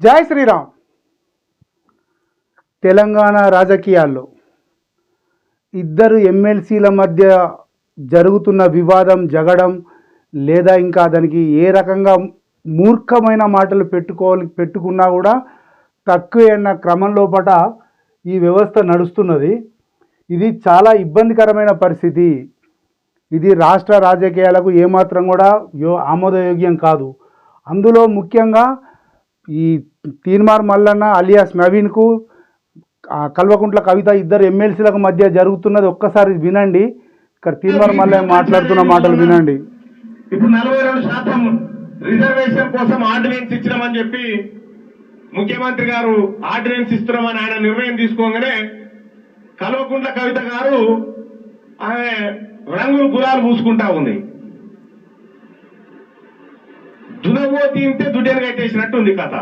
జై శ్రీరామ్. తెలంగాణ రాజకీయాల్లో ఇద్దరు ఎమ్మెల్సీల మధ్య జరుగుతున్న వివాదం జగడం లేదా ఇంకా దానికి ఏ రకంగా మూర్ఖమైన మాటలు పెట్టుకున్నా కూడా తక్కువే అన్న క్రమం లోపట ఈ వ్యవస్థ నడుస్తున్నది. ఇది చాలా ఇబ్బందికరమైన పరిస్థితి. ఇది రాష్ట్ర రాజకీయాలకు ఏమాత్రం కూడా ఆమోదయోగ్యం కాదు. అందులో ముఖ్యంగా ఈ తీన్మార్ మల్లన్న అలియాస్ నవీన్కు కల్వకుంట్ల కవిత ఇద్దరు ఎమ్మెల్సీలకు మధ్య జరుగుతున్నది ఒక్కసారి వినండి. ఇక్కడ తీన్మార్ మల్లన్న మాట్లాడుతున్న మాటలు వినండి. ఇప్పుడు 42% రిజర్వేషన్ కోసం ఆర్డినెన్స్ ఇచ్చినామని చెప్పి ముఖ్యమంత్రి గారు ఆర్డినెన్స్ ఇస్తున్నామని ఆయన నిర్ణయం తీసుకోగానే కల్వకుంట్ల కవిత గారు ఆమె రంగులు గులాలు పూసుకుంటా ఉంది. దునగో తీంటే దుడ్డెను కట్టేసినట్టు ఉంది కథ.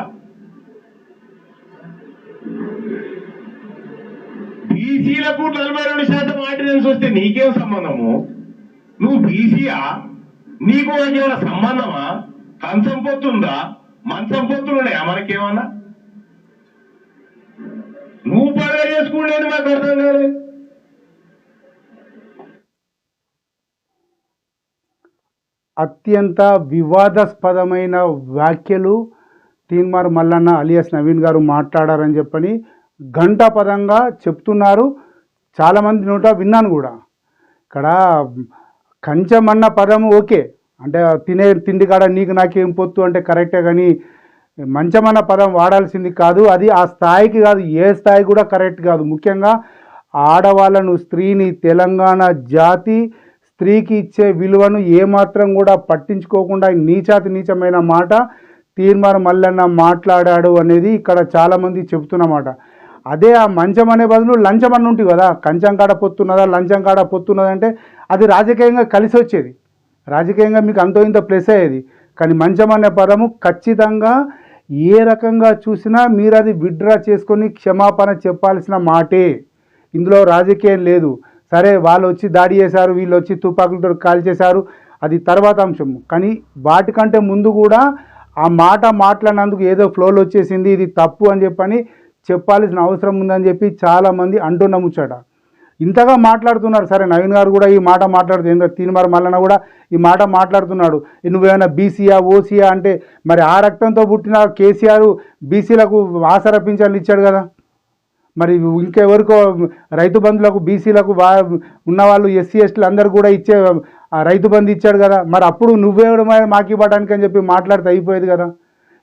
బీసీలకు 42% ఆర్డినెన్స్ వస్తే నీకేం సంబంధము? నువ్వు బీసీయా? నీకు ఏమైనా సంబంధమా? కంచం పొత్తుందా? మంచం పొత్తులున్నాయా మనకేమన్నా? నువ్వు పండుగ చేసుకుంటేది మాకు అర్థం కాదు. అత్యంత వివాదాస్పదమైన వ్యాఖ్యలు తీన్మార్ మల్లన్న అలియాస్ నవీన్ గారు మాట్లాడారని చెప్పని ఘంటాపదంగా చెప్తున్నారు. చాలామంది నోట విన్నాను కూడా. ఇక్కడ కంచమన్న పదం ఓకే, అంటే తినే తిండి కాడ నీకు నాకేం పొత్తు అంటే కరెక్టే, కానీ మంచమన్న పదం వాడాల్సింది కాదు. అది ఆ స్థాయికి కాదు, ఏ స్థాయి కూడా కరెక్ట్ కాదు. ముఖ్యంగా ఆడవాళ్ళను, స్త్రీని, తెలంగాణ జాతి స్త్రీకి ఇచ్చే విలువను ఏమాత్రం కూడా పట్టించుకోకుండా నీచమైన మాట తీన్మార్ మల్లన్న మాట్లాడాడు అనేది ఇక్కడ చాలామంది చెబుతున్నమాట. అదే ఆ మంచం అనే బదులు లంచం అని ఉంటుంది కదా. కంచం కాడ పొత్తున్నదా, లంచం కాడ పొత్తున్నదంటే అది రాజకీయంగా కలిసి వచ్చేది, రాజకీయంగా మీకు అంతో ఇంత ప్లస్ అయ్యేది. కానీ మంచం అనే పదము ఖచ్చితంగా ఏ రకంగా చూసినా మీరు అది విత్డ్రా చేసుకొని క్షమాపణ చెప్పాల్సిన మాటే. ఇందులో రాజకీయం లేదు. సరే, వాళ్ళు వచ్చి దాడి చేశారు, వీళ్ళు వచ్చి తుపాకులతో కాల్చేశారు, అది తర్వాత అంశం. కానీ వాటికంటే ముందు కూడా ఆ మాట మాట్లాడినందుకు ఏదో ఫ్లోలో వచ్చేసింది, ఇది తప్పు అని చెప్పని చెప్పాల్సిన అవసరం ఉందని చెప్పి చాలామంది అంటున్న ముచ్చట. ఇంతగా మాట్లాడుతున్నారు. సరే, నవీన్ గారు కూడా ఈ మాట మాట్లాడుతుంది, తీన్మార్ మల్లన్న కూడా ఈ మాట మాట్లాడుతున్నాడు. నువ్వేమైనా బీసీయా ఓసీయా అంటే మరి ఆ రక్తంతో పుట్టిన కేసీఆర్ బీసీలకు ఆసరా పింఛన్లు ఇచ్చాడు కదా. మరి ఇంకెవరికో రైతు బంధులకు బీసీలకు ఉన్నవాళ్ళు ఎస్సీ ఎస్టీలు అందరూ కూడా ఇచ్చే రైతు బంధు ఇచ్చాడు కదా. మరి అప్పుడు నువ్వేమైనా మాకు ఇవ్వడానికి అని చెప్పి మాట్లాడితే అయిపోయేది కదా.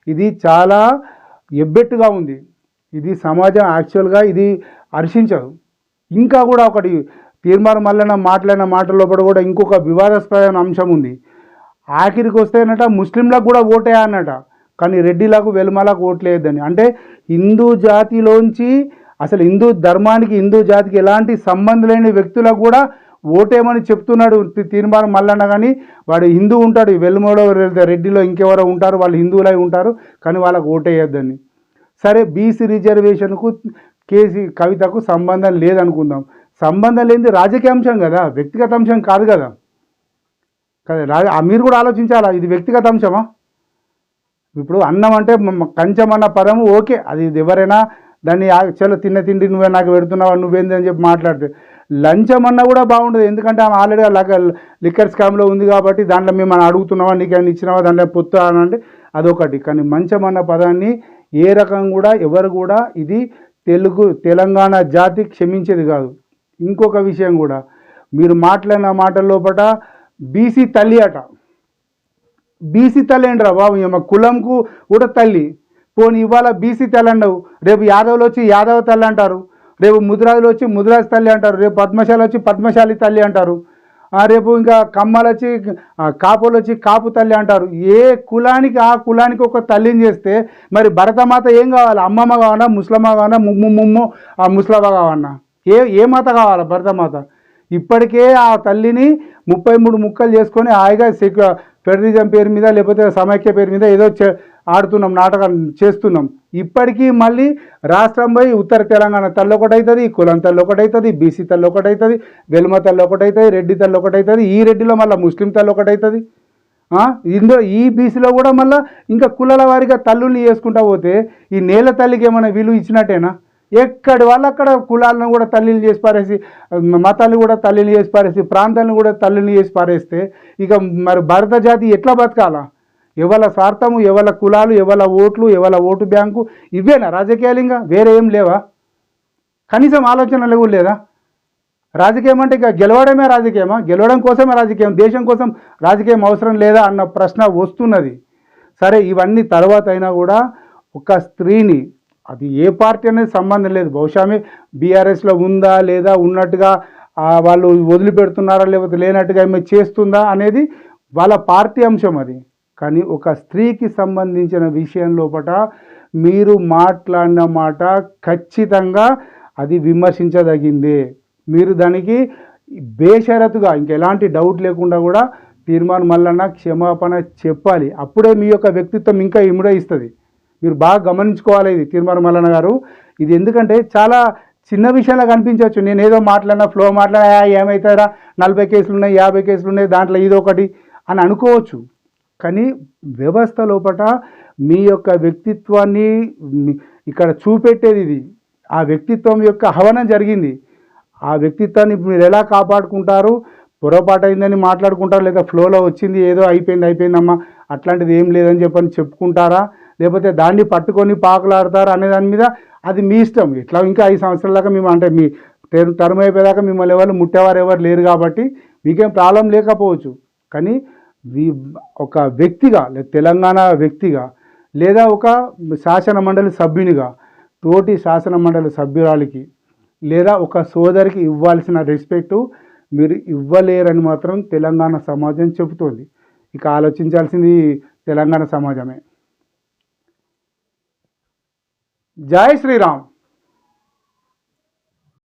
ఇది చాలా ఎబ్బెట్టుగా ఉంది. ఇది సమాజం యాక్చువల్గా ఇది హర్షించదు. ఇంకా కూడా ఒకటి తీన్మార్ మల్లన్న మాట్లాడిన మాటల్లో కూడా ఇంకొక వివాదాస్పదమైన అంశం ఉంది. ఆఖరికి వస్తేనట ముస్లింలకు కూడా ఓటే అన్నట, కానీ రెడ్డిలకు వెలుమలకు ఓట్లేదని. అంటే హిందూ జాతిలోంచి అసలు హిందూ ధర్మానికి హిందూ జాతికి ఎలాంటి సంబంధం లేని వ్యక్తులకు కూడా ఓటేమని చెప్తున్నాడు తీన్మార్ మల్లన్న. కానీ వాడు హిందూ ఉంటాడు, వెలుమలో రెడ్డిలో ఇంకెవరో ఉంటారు, వాళ్ళు హిందువులై ఉంటారు, కానీ వాళ్ళకు ఓటేయద్దని. సరే, బీసీ రిజర్వేషన్కు కవితకు సంబంధం లేదనుకుందాం. సంబంధం లేనిది రాజకీయ అంశం కదా, వ్యక్తిగత అంశం కాదు కదా. మీరు కూడా ఆలోచించాలా, ఇది వ్యక్తిగత అంశమా? ఇప్పుడు అన్నం అంటే కంచం అన్న పదము ఓకే, అది ఎవరైనా దాన్ని చలో తిన్న తిండి నువ్వే నాకు పెడుతున్నావా, నువ్వేంది అని చెప్పి మాట్లాడితే. లంచం అన్నా కూడా బాగుండదు, ఎందుకంటే ఆమె ఆల్రెడీ లిక్కర్ స్కామ్లో ఉంది కాబట్టి దాంట్లో మేము మనం అడుగుతున్నావా, నీకేమైనా ఇచ్చినావా, దాంట్లో పొత్తు అని అంటే అదొకటి. కానీ మంచం అన్న పదాన్ని ఏ రకం కూడా ఎవరు కూడా ఇది తెలంగాణ జాతి క్షమించేది కాదు. ఇంకొక విషయం కూడా, మీరు మాట్లాడిన మాటల లోపల బీసీ తల్లి అట. బీసీ తల్లి ఏంట్రా బాబు, మా కులంకు కూడా తల్లి. పోనీ ఇవాళ బీసీ తల్లి అంటావు, రేపు యాదవులు వచ్చి యాదవ తల్లి అంటారు, రేపు ముదిరాజులు వచ్చి ముదిరాజు తల్లి అంటారు, రేపు పద్మశాలి వచ్చి పద్మశాలి తల్లి అంటారు, రేపు ఇంకా కమ్మలు వచ్చి కాపులు వచ్చి కాపు తల్లి అంటారు. ఏ కులానికి ఆ కులానికి ఒక తల్లిని చేస్తే మరి భరతమాత ఏం కావాలి? అమ్మమ్మ కావాలన్నా, ముస్లమ్మ కావాలన్నా, ముమ్ము ఆ ముస్లమ్మ కావాలన్నా, ఏ మాత కావాలి? భరతమాత. ఇప్పటికే ఆ తల్లిని 33 ముక్కలు చేసుకొని హాయిగా ఫెడరిజం పేరు మీద లేకపోతే సమైక్య పేరు మీద ఏదో ఆడుతున్నాం, నాటకాలు చేస్తున్నాం. ఇప్పటికీ మళ్ళీ రాష్ట్రం పోయి ఉత్తర తెలంగాణ తల్లి ఒకటి అవుతుంది, కులం తల్లి ఒకటి అవుతుంది, బీసీ తల్లి ఒకటి అవుతుంది, వెలుమ తల్లి ఒకటి అవుతుంది, రెడ్డి తల్లి ఒకటి అవుతుంది, ఈ రెడ్డిలో మళ్ళీ ముస్లిం తల్లి ఒకటి అవుతుంది. ఇందులో ఈ బీసీలో కూడా మళ్ళీ ఇంకా కులాల వారిగా తల్లుల్ని చేసుకుంటా పోతే ఈ నేల తల్లికి ఏమైనా విలువ ఇచ్చినట్టేనా? ఎక్కడి వాళ్ళు అక్కడ కులాలను కూడా తల్లిని చేసి పారేసి, మతాలను కూడా తల్లిని చేసి పారేసి, ప్రాంతాలను కూడా తల్లిని చేసి పారేస్తే ఇక మరి భారత జాతి ఎట్లా బతకాలా? ఎవరి స్వార్థము, ఎవరి కులాలు, ఎవరి ఓట్లు, ఎవరి ఓటు బ్యాంకు, ఇవేనా రాజకీయాలు? ఇంకా వేరే ఏం లేవా? కనీసం ఆలోచనలు కూడా లేదా? రాజకీయం అంటే ఇక గెలవడమే రాజకీయమా? గెలవడం కోసమే రాజకీయం, దేశం కోసం రాజకీయం అవసరం లేదా అన్న ప్రశ్న వస్తున్నది. సరే, ఇవన్నీ తర్వాత అయినా కూడా ఒక స్త్రీని, అది ఏ పార్టీ అనేది సంబంధం లేదు, బహుశా బీఆర్ఎస్లో ఉందా లేదా, ఉన్నట్టుగా వాళ్ళు వదిలిపెడుతున్నారా లేకపోతే లేనట్టుగా ఏమో చేస్తుందా అనేది వాళ్ళ పార్టీ అంశం అది. కానీ ఒక స్త్రీకి సంబంధించిన విషయం లోపల మీరు మాట్లాడిన మాట ఖచ్చితంగా అది విమర్శించదగిందే. మీరు దానికి బేషరతుగా ఇంకెలాంటి డౌట్ లేకుండా కూడా తీర్మానం మల్లన్న క్షమాపణ చెప్పాలి. అప్పుడే మీ యొక్క వ్యక్తిత్వం ఇంకా ఇముడయిస్తుంది. మీరు బాగా గమనించుకోవాలి ఇది తీర్మానం మల్లన్న గారు. ఇది ఎందుకంటే చాలా చిన్న విషయంలో కనిపించవచ్చు. నేను ఏదో మాట్లాడినా, ఫ్లో మాట్లాడా, ఏమవుతారా 40 కేసులు ఉన్నాయి, 50 కేసులు ఉన్నాయి, దాంట్లో ఇదొకటి అని అనుకోవచ్చు. కానీ వ్యవస్థ లోపల మీ యొక్క వ్యక్తిత్వాన్ని ఇక్కడ చూపెట్టేది ఇది. ఆ వ్యక్తిత్వం యొక్క హవనం జరిగింది. ఆ వ్యక్తిత్వాన్ని మీరు ఎలా కాపాడుకుంటారు? పొరపాటు అయిందని మాట్లాడుకుంటారు, లేదా ఫ్లోలో వచ్చింది ఏదో అయిపోయిందమ్మా అట్లాంటిది ఏం లేదని చెప్పుకుంటారా, లేకపోతే దాన్ని పట్టుకొని పాకులాడతారా అనే దాని మీద అది మీ ఇష్టం. ఇట్లా ఇంకా 5 సంవత్సరాల దాకా మేము, అంటే మీ టర్మ్ అయిపోయేదాకా మిమ్మల్ని ఎవరు ముట్టేవారు ఎవరు లేరు కాబట్టి మీకేం ప్రాబ్లం లేకపోవచ్చు. కానీ ఒక వ్యక్తిగా, తెలంగాణ వ్యక్తిగా, లేదా ఒక శాసన మండలి సభ్యునిగా, తోటి శాసన మండలి సభ్యురాలికి లేదా ఒక సోదరికి ఇవ్వాల్సిన రెస్పెక్టు మీరు ఇవ్వలేరని మాత్రం తెలంగాణ సమాజం చెబుతోంది. ఇక ఆలోచించాల్సింది తెలంగాణ సమాజమే. జై శ్రీరామ్.